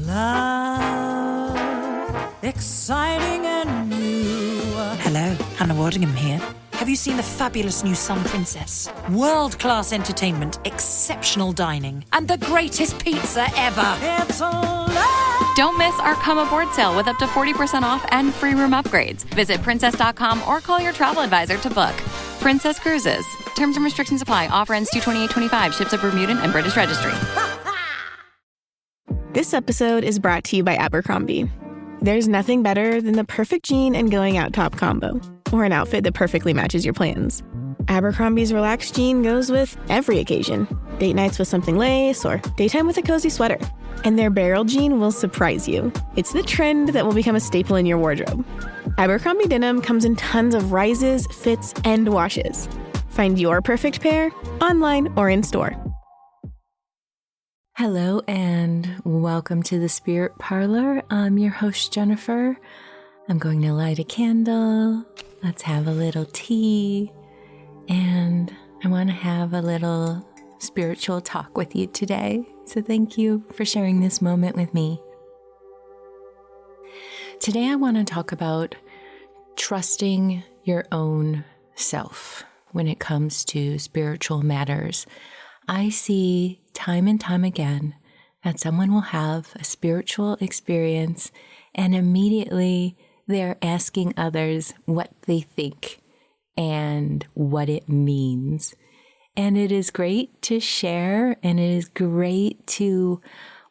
Love, exciting and new. Hello, Hannah Waddingham here. Have you seen the fabulous new Sun Princess? World-class entertainment, exceptional dining, and the greatest pizza ever. It's a love. Don't miss our Come Aboard sale with up to 40% off and free room upgrades. Visit princess.com or call your travel advisor to book. Princess Cruises. Terms and restrictions apply. Offer ends 2/28/25. Ships of Bermudan and British Registry. This episode is brought to you by Abercrombie. There's nothing better than the perfect jean and going out top combo, or an outfit that perfectly matches your plans. Abercrombie's relaxed jean goes with every occasion. Date nights with something lace, or daytime with a cozy sweater. And their barrel jean will surprise you. It's the trend that will become a staple in your wardrobe. Abercrombie denim comes in tons of rises, fits, and washes. Find your perfect pair online or in store. Hello and welcome to the Spirit Parlor. I'm your host, Jennifer. I'm going to light a candle. Let's have a little tea. And I want to have a little spiritual talk with you today. So thank you for sharing this moment with me. Today I want to talk about trusting your own self when it comes to spiritual matters. I see time and time again that someone will have a spiritual experience and immediately they're asking others what they think and what it means. And it is great to share, and it is great to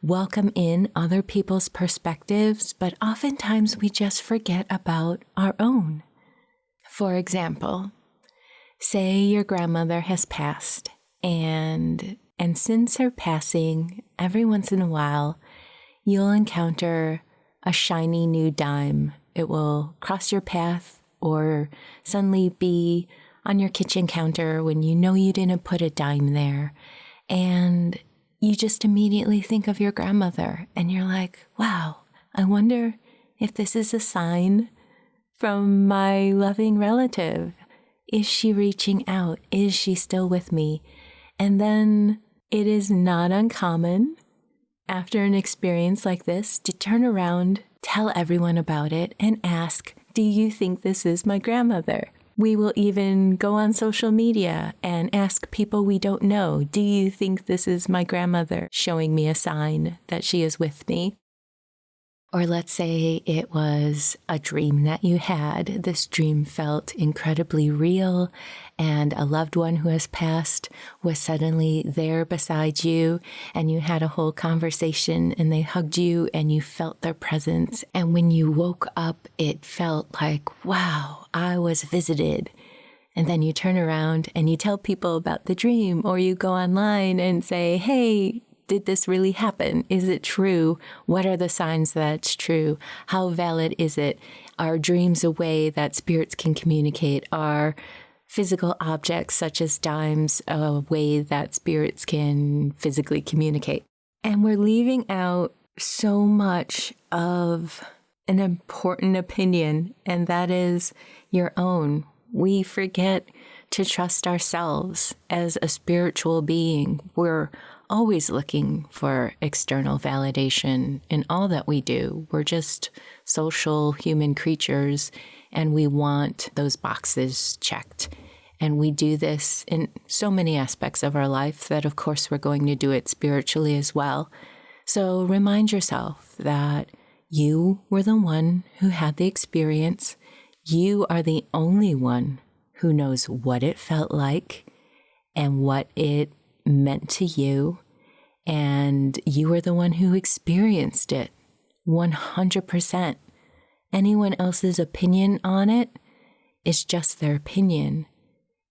welcome in other people's perspectives, but oftentimes we just forget about our own. For example, say your grandmother has passed, and since her passing, every once in a while, you'll encounter a shiny new dime. It will cross your path or suddenly be on your kitchen counter when you know you didn't put a dime there. And you just immediately think of your grandmother and you're like, wow, I wonder if this is a sign from my loving relative. Is she reaching out? Is she still with me? And then it is not uncommon after an experience like this to turn around, tell everyone about it, and ask, do you think this is my grandmother? We will even go on social media and ask people we don't know, do you think this is my grandmother showing me a sign that she is with me? Or let's say it was a dream that you had. This dream felt incredibly real, and a loved one who has passed was suddenly there beside you, and you had a whole conversation, and they hugged you, and you felt their presence. And when you woke up, it felt like, wow, I was visited. And then you turn around and you tell people about the dream, or you go online and say, hey, did this really happen? Is it true? What are the signs that it's true? How valid is it? Are dreams a way that spirits can communicate? Are physical objects such as dimes a way that spirits can physically communicate? And we're leaving out so much of an important opinion, and that is your own. We forget to trust ourselves as a spiritual being. We're always looking for external validation in all that we do. We're just social human creatures, and we want those boxes checked. And we do this in so many aspects of our life that, of course, we're going to do it spiritually as well. So remind yourself that you were the one who had the experience. You are the only one who knows what it felt like and what it meant to you, and you are the one who experienced it 100%. Anyone else's opinion on it is just their opinion,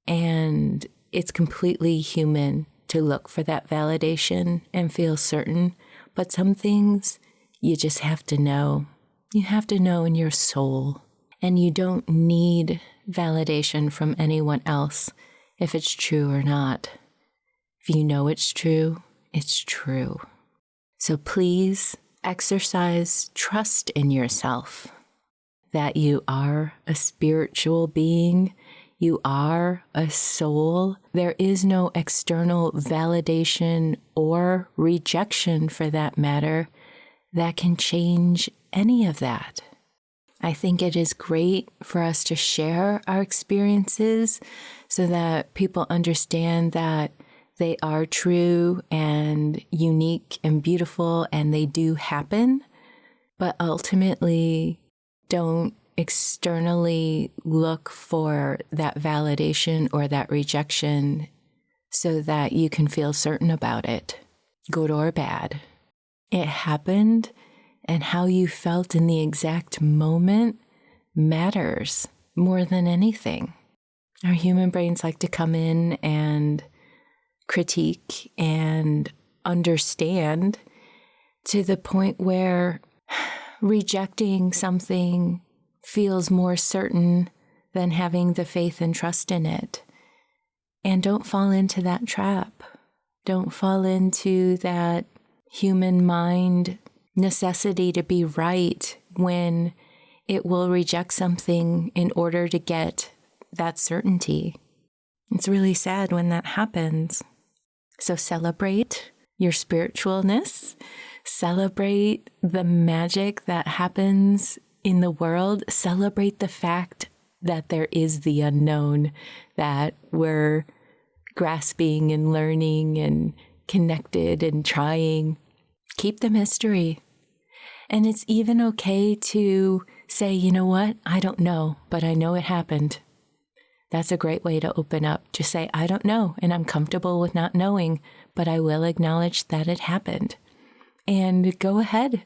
and it's completely human to look for that validation and feel certain, but some things you just have to know. You have to know in your soul, and you don't need validation from anyone else if it's true or not. If you know it's true, it's true. So please exercise trust in yourself that you are a spiritual being. You are a soul. There is no external validation or rejection, for that matter, that can change any of that. I think it is great for us to share our experiences so that people understand that they are true and unique and beautiful and they do happen, but ultimately don't externally look for that validation or that rejection so that you can feel certain about it, good or bad. It happened, and how you felt in the exact moment matters more than anything. Our human brains like to come in and critique and understand to the point where rejecting something feels more certain than having the faith and trust in it. And don't fall into that trap. Don't fall into that human mind necessity to be right when it will reject something in order to get that certainty. It's really sad when that happens. So celebrate your spiritualness. Celebrate the magic that happens in the world. Celebrate the fact that there is the unknown, that we're grasping and learning and connected and trying. Keep the mystery. And it's even okay to say, you know what? I don't know, but I know it happened. That's a great way to open up. Just say, I don't know, and I'm comfortable with not knowing, but I will acknowledge that it happened. And go ahead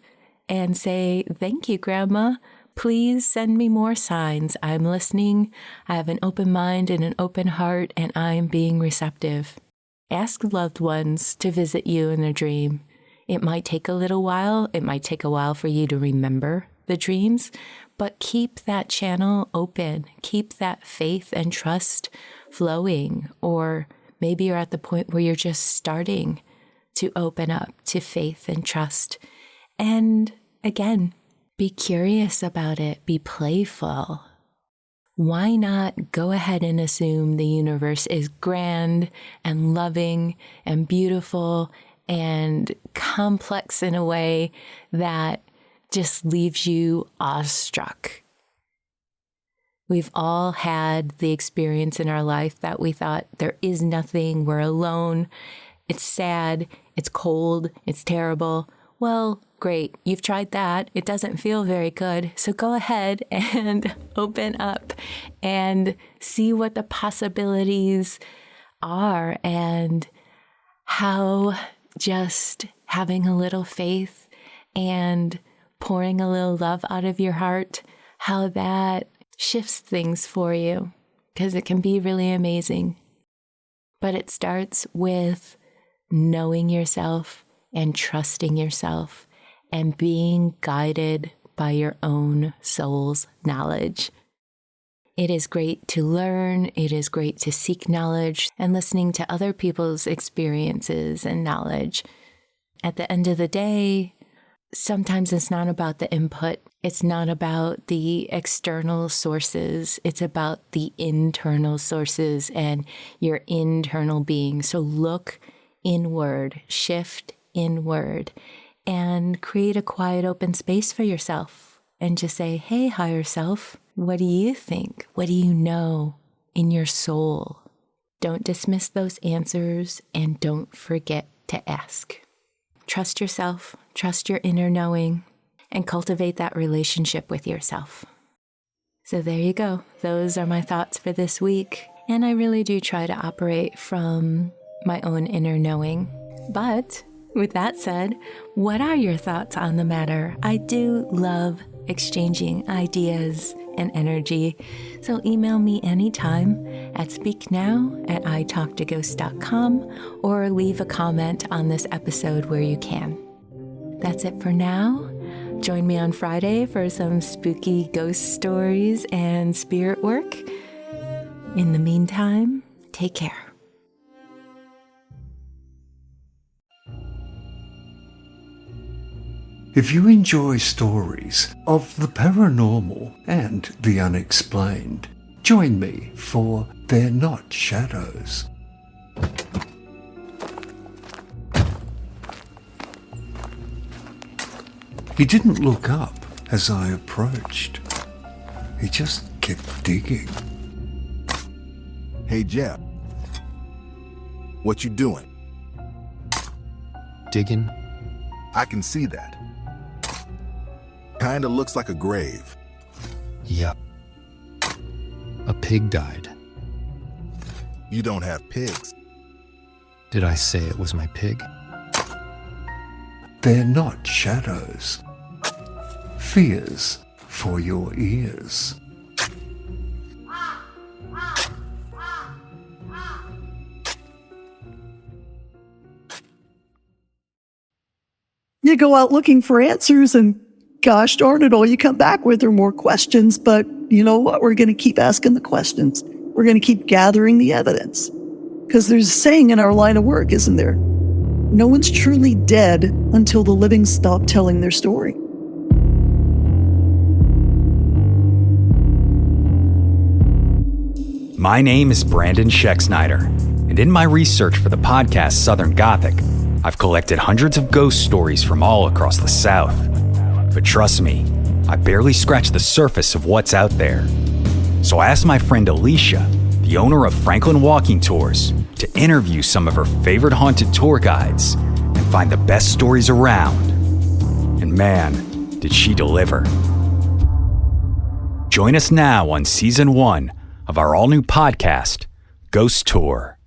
and say, thank you, Grandma. Please send me more signs. I'm listening. I have an open mind and an open heart, and I'm being receptive. Ask loved ones to visit you in a dream. It might take a little while. It might take a while for you to remember the dreams, but keep that channel open. Keep that faith and trust flowing. Or maybe you're at the point where you're just starting to open up to faith and trust. And again, be curious about it. Be playful. Why not go ahead and assume the universe is grand and loving and beautiful and complex in a way that just leaves you awestruck? We've all had the experience in our life that we thought there is nothing, we're alone, it's sad, it's cold, it's terrible. Well, great, you've tried that. It doesn't feel very good. So go ahead and open up and see what the possibilities are and how just having a little faith and pouring a little love out of your heart, how that shifts things for you, because it can be really amazing. But it starts with knowing yourself and trusting yourself and being guided by your own soul's knowledge. It is great to learn, it is great to seek knowledge and listening to other people's experiences and knowledge. At the end of the day, sometimes it's not about the input. It's not about the external sources. It's about the internal sources and your internal being. So look inward, shift inward, and create a quiet, open space for yourself. And just say, hey, higher self, what do you think? What do you know in your soul? Don't dismiss those answers and don't forget to ask. Trust yourself, trust your inner knowing, and cultivate that relationship with yourself. So there you go. Those are my thoughts for this week. And I really do try to operate from my own inner knowing. But with that said, what are your thoughts on the matter? I do love exchanging ideas and energy. So email me anytime at speaknow@italktoghosts.com or leave a comment on this episode where you can. That's it for now. Join me on Friday for some spooky ghost stories and spirit work. In the meantime, take care. If you enjoy stories of the paranormal and the unexplained, join me for They're Not Shadows. He didn't look up as I approached. He just kept digging. Hey, Jeff. What you doing? Digging? I can see that. Kinda looks like a grave. Yep. A pig died. You don't have pigs. Did I say it was my pig? They're not shadows. Fears for your ears. You go out looking for answers and gosh darn it, all you come back with are more questions. But you know what? We're going to keep asking the questions. We're going to keep gathering the evidence. Because there's a saying in our line of work, isn't there? No one's truly dead until the living stop telling their story. My name is Brandon Schexnayder, and in my research for the podcast Southern Gothic, I've collected hundreds of ghost stories from all across the South. But trust me, I barely scratched the surface of what's out there. So I asked my friend Alicia, the owner of Franklin Walking Tours, to interview some of her favorite haunted tour guides and find the best stories around. And man, did she deliver. Join us now on Season 1 of our all-new podcast, Ghost Tour.